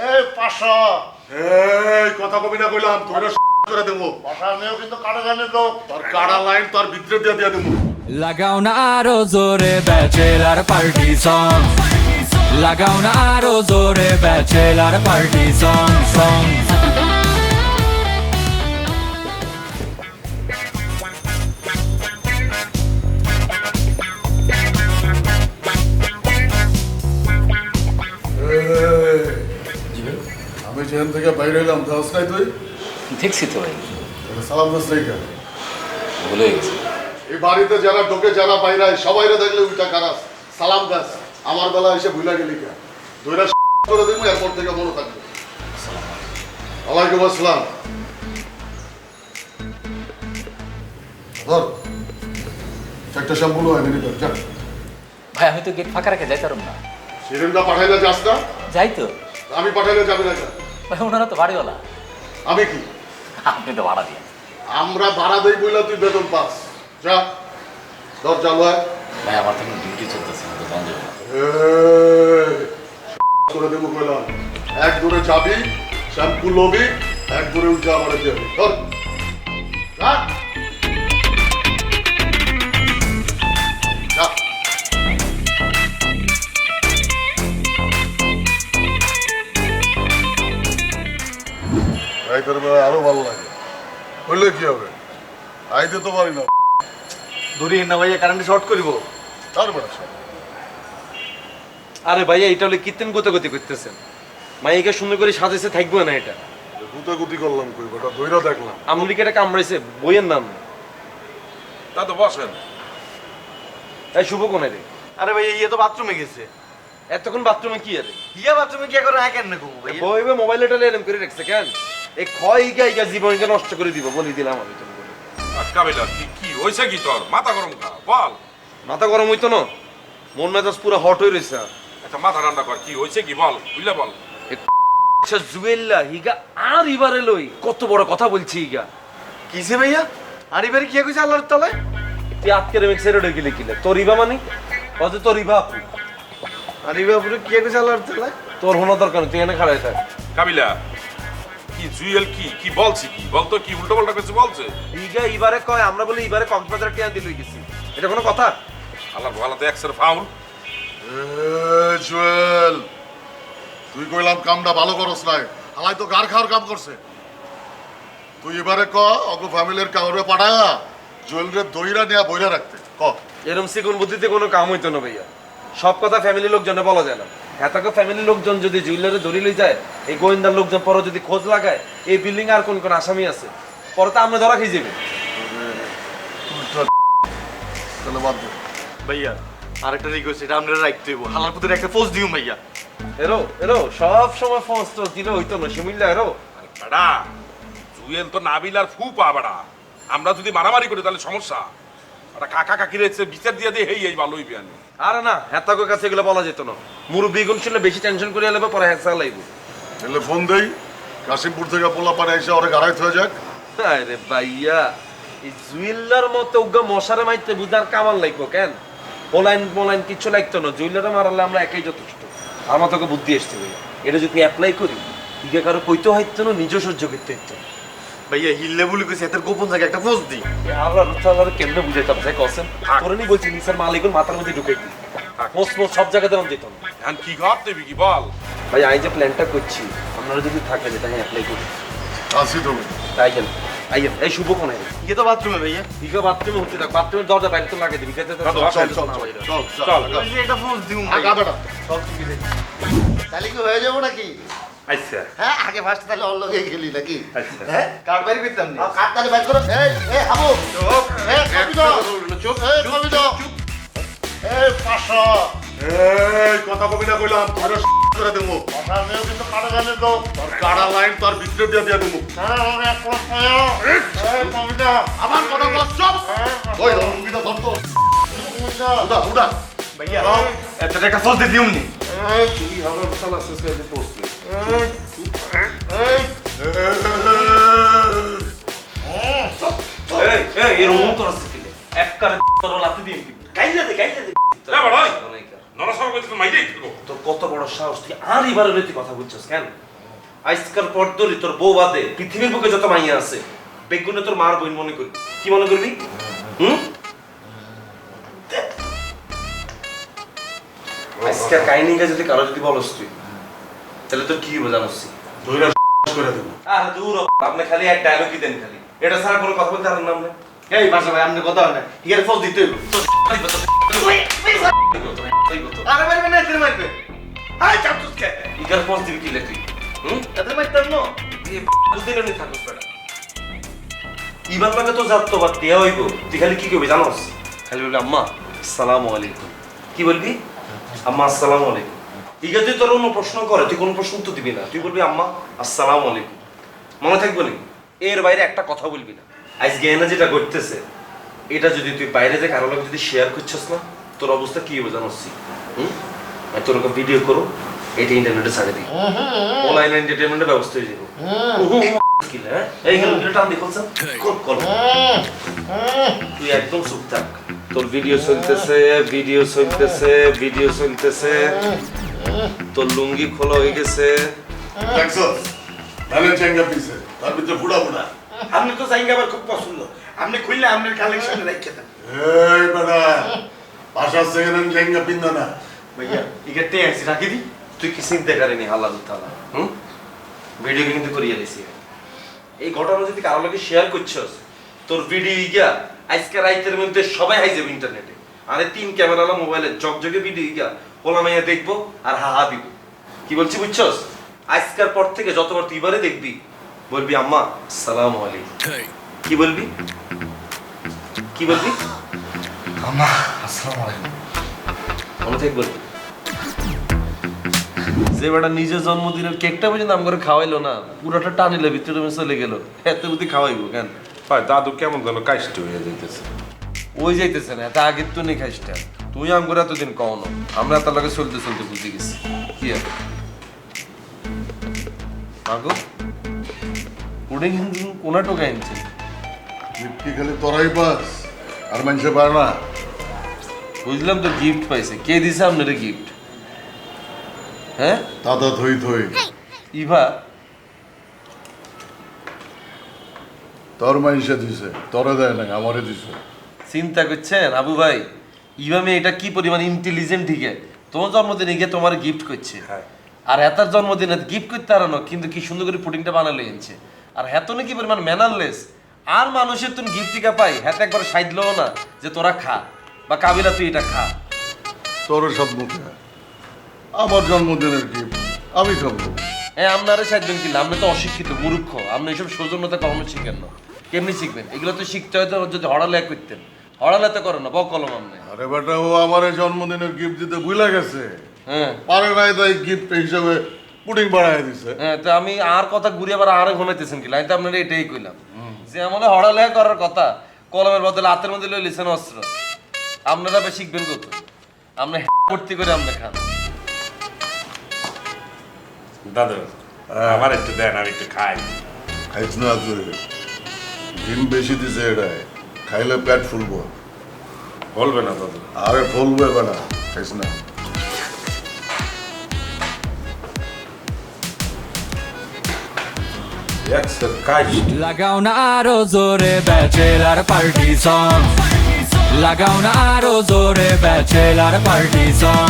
এই 500 এই কথা কবি না কইলাম তোরা করে দেবো। পাশা আমিও কিন্তু কাটা জানি লোক। তোর কাড়া লাইন তোর ভিতরে দিয়ে দেবো। লাগাও না আরো জোরে ব্যাচেলার পার্টি সং, লাগাও না আরো জোরে ব্যাচেলার পার্টি সং সং। আমি যেখান থেকে বাইরে এলাম দাস নাই তুই দেখছি তো ভাই, সালাম দাস নাই কেন? ভুলে গেছি। এই বাড়িতে যারা ঢোকে যারা বাইরে সবাইরে দেখলে উল্টা কারাস সালাম দাস। আমার বেলা এসে ভুলা গেলি কেন? দুইটা করে দিব এরপর থেকে মনে থাকবে। ওয়ালাইকুম আসসালাম। ধর একটা শ্যাম্পু হয় মিনিট যা। ভাই আমি তো গেট ফাঁকা রেখে যাই পারব না। সিরিমটা পাঠাইলে যাস না? যাই তো আমি পাঠাইলে যাবি না কেন? ভাই, ওনারা তো বাড়িওয়ালা, আমি কি? আপনি তো ভাড়া দিয়ে। আমরা ভাড়া দেই বইলা তুই বেতন পাস। যা ধর চালু হয়। ভাই আমার তো ডিউটি চলতেছে, তো জান যাবে না। করে দেবো কইলাম। এক দূরে যাবি শ্যাম্পু লবি, এক দূরে উঠে আমার যাবি। ধর যা যা। রাইতের বেলা আরো ভালো লাগে। বললে কি হবে? আইতে তো পারি না। ধরি না ভাইয়া, কারেন্ট শর্ট করিব। তারপরে সব আরে ভাইয়া, এটা হলে কীর্তন গতি করতেছেন। মাইকে সুন্দর করে সাজাইছে, থাকবো না এটা। গুতাগুতি করলাম কই বেটা, ধইরা দেখলাম। আমলিকে কামড়াইছে, বইয়ের নাম। তা তো বসেন। তাই শুভ কোনে রে? আরে ভাই ইয়ে তো বাথরুমে গেছে। এতক্ষণ বাথরুমে কি আরে? ইয়া বাথরুমে কি করে হ্যাঁ কেন না ভাই? বইবে মোবাইলটা এরম করে রাখছে কেন? এই ক্ষয় ইগা জীবনকে নষ্ট করে দিব বলি দিলাম আমি তুমি। কাবিলা কি কি হইছে কি তোর? মাথা গরম খা বল। মাথা গরম হইতো না, মন মেজাজ পুরো হট হয়ে রয়েছে। আচ্ছা মাথা ঠান্ডা কর, কি হইছে কি বল, বুঝলে বল। আচ্ছা জুয়েল্লা হিগা আর ইবারে লই কত বড় কথা বলছি হিগা। কিসে ভাইয়া? আর এবারে কি কইছে আল্লাহর তলায়? তুই আজকে রেমিক্স এর ওটা গিলে কিলে তোর ইবা মানে কত তোর ইবা আপু। আর এবারে কি কইছে আল্লাহর তলায়? তোর হলো দরকার নেই, তুই এনে খাড়াই থাক। কাবিলা কি জুয়েল কি কি বলছি কি বলতো, কি উল্টো পাল্টা কিছু বলছে? ইগা ইবারে কয় আমরা বলি ইবারে কক্সবাজার টিয়া দিয়ে লই গেছি, এটা কোনো কথা? আল্লাহ ভালো তো এক্সের ফাউল। জুয়েল তুই কইলাম কামটা ভালো করস নাই, হালাই তো গার খাওয়ার কাম করছে। তুই এবারে ক অগো ফ্যামিলির কাউরে পাঠায়া জুয়েলরে দইরা নিয়া বইরা রাখতে ক। এরম সিগুন বুদ্ধিতে কোনো কাম হইতো না ভাইয়া। সব কথা ফ্যামিলি লোকজনে বলা যায় না। এতকে ফ্যামিলি লোকজন যদি জুয়েলারে ধরি লই যায়, এই গোয়েন্দার লোকজন পরে যদি খোঁজ লাগায় এই বিল্ডিং আর কোন কোন আসামি আছে, পরে তো আমরা ধরা খেয়ে যাবে। তাহলে বাদ দে। ভাইয়া আরেকটা রিকোয়েস্ট, এটা আমরা রাখতে হইব। হালার পুতের একটা পোস্ট দিও ভাইয়া। এরো এরো সব সময় ফোন তো দিলে হইতো না শিমিল্লা এরো। বেড়া জুয়েল তো নাবিলার ফুপা বেড়া, আমরা যদি মারামারি করি তাহলে সমস্যা। একটা কাকা কাকি রয়েছে বিচার দিয়ে দিয়ে হেই এই ভালোই বিয়ানি। আরে না হেতাকোর কাছে এগুলো বলা যেত না। মুরব্বী গুণ শুনলে বেশি টেনশন করে এলে পরে হ্যাঁ চালাইব। তাহলে ফোন দেই কাশিমপুর থেকে পোলা পাড়ে এসে ওরে গাড়াইতে হয়ে যাক। আরে ভাইয়া এই জুয়েলার মতো উগ্র মশারে মাইতে বুঝার কামাল লাগবো কেন? পোলাইন মোলাইন কিছু লাগতো না, জুয়েলারে মারালে আমরা একাই যথেষ্ট। আমার তোকে বুদ্ধি এসছে ভাইয়া, এটা যদি অ্যাপ্লাই করি ইগে কারো কইতে হইতো না, নিজে সহ্য করতে হইতো। ভাইয়া হিললে বলে কইছে এত গোপন জায়গায় একটা পোস্ট দি। আল্লাহ তাআলা কেমনে বুঝাইতাম ভাই কসেন তোরে নি বলছি নিসার মালিকুল মাথার মধ্যে ঢুকাই দি মোস্ট সব জায়গাতে আমি যেতাম। এখন কি ঘর দেবি কি বল। ভাই আমি যে প্ল্যানটা করছি আপনারা যদি থাকেন এটা আমি অ্যাপ্লাই করি। আসি তুমি আইয়েন আইয়েন। এই শুভ কোন ইয়ে তো বাথরুমে ভাইয়া। ইগো বাথরুমে হতে থাক, বাথরুমের দরজা বাইরে তো লাগিয়ে দিবি। চল চল চল চল চল ওই যে একটা পোস্ট দিও আগা বেটা। তাহলে কি হয়ে যাবো নাকি? আচ্ছা হ্যাঁ আগে ফার্স্ট তাহলে অন্য লগে গেলি নাকি? আচ্ছা হ্যাঁ কার বাইরে করতাম না। কাট তাহলে বাইর করো। এই হাবু এই কবিতা চুপ এই কবিতা এই 500 এই কথা কবি না কইলাম তোরা করে দেবো। পাশা আমিও কিন্তু কাটা জানি লোক। তোর কাড়া লাইন তোর ভিতরে দিয়ে দেবো। হ্যাঁ ওরে এক প্লট পায়ো। এই কবিতা আমার কথা বল চুপ। ওই রঙ্গিতা ধর তো। কবিতা উড়া উড়া। ভাইয়া এত টাকা পোস্ট দিও নি। এই কি হবে শালা শেষে যে পোস্ট এই এই এই এর মন তোর আছে কি এক কারে তোর লাতি দিন গাইলে দে এ বড় নরসর কইতে তো মাইরেই থাকো। তোর কত বড় সাহস তুই আর এবার তুই কথা বলছিস কেন? আজকাল পর ধরে তোর বউ বাদে পৃথিবীর বুকে যত মাইয়া আছে বেগুনে তোর মার বোন মনে করবি। কি মনে করবি? আজকের কাহিনীটা যদি কারো যদি বলস তুই তাহলে তোর কি হবে জানোস? দইরা করে দেবো। আরে দূর হ, আপনি খালি এক ডায়লগই দেন খালি, এটা ছাড়া কোনো কথা বলতে পারেন না আপনি। এই বাসা ভাই আপনি কথা হয় না ঠিক আছে ফোজ দিতে হইব। আরে মারবে না এদের মারবে। হাই চাপছস কে? ইগার পৌঁছ দিবি কি লেখি? এদের মারতাম না। এই বুঝদিল নি থাকস বেটা। ইবার লাগে তো জাত তো বাদ দেয়া হইব। তুই খালি কি কইবি জানোস? খালি বলবি আম্মা আসসালামু আলাইকুম। কি বলবি? আম্মা আসসালামু আলাইকুম। ইগা তুই তোর কোনো প্রশ্ন করে তুই কোনো প্রশ্ন তো দিবি না, তুই বলবি আম্মা আসসালামু আলাইকুম। মনে থাকবে নি? এর বাইরে একটা কথা বলবি না। আজকে এনা যেটা করতেছে এটা যদি তুই বাইরে যে কারো লোক যদি শেয়ার করছিস না তোর অবস্থা কি হবে জানোস? আর তোর ওকে ভিডিও করো এটা ইন্টারনেটে ছাড়ে দিই, অনলাইন এন্টারটেইনমেন্টের ব্যবস্থা হয়ে যাবে। কি না এইখানে ভিডিও টান দি বলছ কল তুই একদম চুপ থাক। তোর ভিডিও চলতেছে ভিডিও চলতেছে ভিডিও চলতেছে, তোর লুঙ্গি খোলা হয়ে গেছে। দেখছো তাহলে চেঙ্গা পিছে তার ভিতরে বুড়া বুড়া। আপনি তো জায়গা আমার খুব পছন্দ, আপনি খুললে আপনার কালেকশনে রাখতে দেন। এই বেটা পাশা সেকেন্ড হ্যান্ড চেঙ্গা পিন্দা না। ভাইয়া ইগাতে আছে রাখি দি। তুই কি চিন্তা করেনি আল্লাহ তাআলা? ভিডিও কিন্তু করিয়ে দিছি। এই ঘটনা যদি কারো লোকে শেয়ার করছস তোর ভিডিও গিয়া আজকে রাইতের মধ্যে সবাই হাই যাবে ইন্টারনেটে। আরে 3 ক্যামেরালা মোবাইলে জগজগে ভিডিও গিয়া পোলা মাইয়া দেখবো আর হাহা দিব। কি বলছি বুঝছস? আজকের পর থেকে যতবার তুই বারে দেখবি বলবি আম্মা আসসালামু আলাইকুম। কি বলবি? কি বলবি? আম্মা আসসালামু আলাইকুম। মনে থাক বলবি। যে বেটা নিজের জন্মদিনের কেকটা পর্যন্ত আম করে খাওয়াইলো না, পুরোটা টানিলে ভিতরে চলে গেল, এত বুদ্ধি খাওয়াইবো কেন? ভাই দাদু কেমন যেন কাইষ্ট হয়ে যাইতেছে। ওই যাইতেছে না তা আগের তো নেই খাইসটা। তুই আম করে এতদিন কওনো, আমরা তার লগে চলতে চলতে বুঝে গেছি। কি আর মাগো পুডিং কিন্তু কোনা টোকা আনছে। গিফট কি খালি তোরাই পাস আর মানুষে পায় না? বুঝলাম তো গিফট পাইছে, কে দিছে আপনারে গিফট? হ্যাঁ দাদা থই থই ইভা তোর মানুষে দিছে, তোরে দেয় না আমারে দিছে। চিন্তা করছেন আবু ভাই? ইভা মেয়ে এটা কি পরিমাণ ইন্টেলিজেন্ট ঠিকে তোমার জন্মদিনে গিয়ে তোমার গিফট করছে। আর হেতার জন্মদিনে গিফট করতে আর না কিন্তু কি সুন্দর করে পুডিংটা বানালে এনেছে। আর হেতো নাকি পরিমাণ ম্যানারলেস। আর মানুষের তুমি গিফট টিকা পাই হেতে একবার সাইডলেও না যে তোরা খা বা কাবিলা তুই এটা খা। তোর সব মুখে আমার জন্মদিনের গিফট আমি খাবো। হ্যাঁ আপনারা সাইডবেন কিনা? আপনি তো অশিক্ষিত মূর্খ, আপনি এইসব সৌজন্যতা কখনো শিখেন না। কেমনি শিখবেন? এগুলো তো শিখতে হয়তো যদি হড়ালেখা করতেন, হড়ালেখা করেন না বকলম আপনি। আরে বেটা ও আমার জন্মদিনের গিফট দিতে ভুলে গেছে, হ্যাঁ পারে নাই তাই গিফট হিসাবে পুডিং বানায় দিছে। হ্যাঁ তো আমি আর কথা ঘুরে আবার আরে ঘুমাইতেছেন কি? আমি তো আপনারা এটাই কইলাম যে আমলে হড়ালেখা করার কথা কলমের বদলে হাতের মধ্যে লই লিছেন অস্ত্র। আপনারা আবার শিখবেন কত? আপনি ভর্তি করে আপনি খান। দাদু আমার একটু দেন, আমি একটু খাই। খাইছ না তুই? ডিম বেশি দিছে এটাই, খাইলে পেট ফুলবো। বলবে না দাদু? আরে ফুলবে বেটা, খাইছ না? একশো কাইষ্ট। লাগাও না আরো জোরে ব্যাচেলার পার্টি সং, লাগাও না আরো জোরে ব্যাচেলার পার্টি সং।